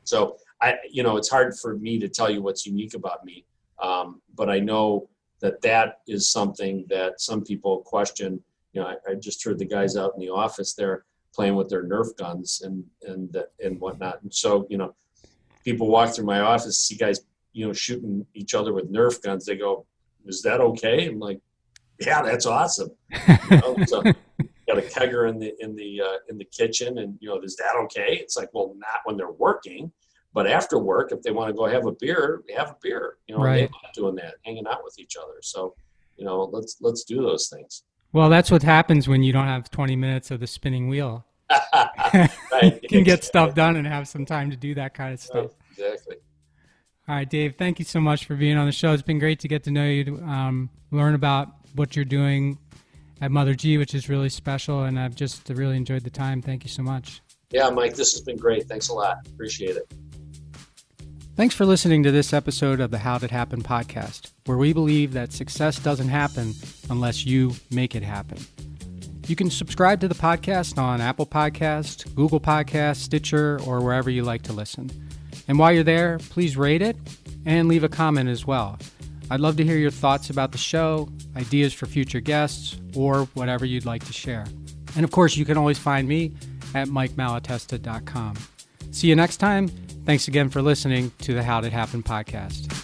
So it's hard for me to tell you what's unique about me. But I know that is something that some people question. I just heard the guys out in the office there playing with their Nerf guns and whatnot. And so, people walk through my office, see guys, shooting each other with Nerf guns. They go, "Is that okay?" I'm like, "Yeah, that's awesome." So got a kegger in the kitchen, and is that okay? It's like, well, not when they're working, but after work, if they want to go have a beer, have a beer. Right. They love doing that, hanging out with each other. So, let's do those things. Well, that's what happens when you don't have 20 minutes of the spinning wheel. Right. You can get stuff done and have some time to do that kind of stuff. Right. Exactly. All right, Dave, thank you so much for being on the show. It's been great to get to know you, learn about what you're doing at MotherG, which is really special, and I've just really enjoyed the time. Thank you so much. Yeah, Mike, this has been great. Thanks a lot. Appreciate it. Thanks for listening to this episode of the How Did Happen podcast, where we believe that success doesn't happen unless you make it happen. You can subscribe to the podcast on Apple Podcasts, Google Podcasts, Stitcher, or wherever you like to listen. And while you're there, please rate it and leave a comment as well. I'd love to hear your thoughts about the show, ideas for future guests, or whatever you'd like to share. And of course, you can always find me at MikeMalatesta.com. See you next time. Thanks again for listening to the How Did Happen podcast.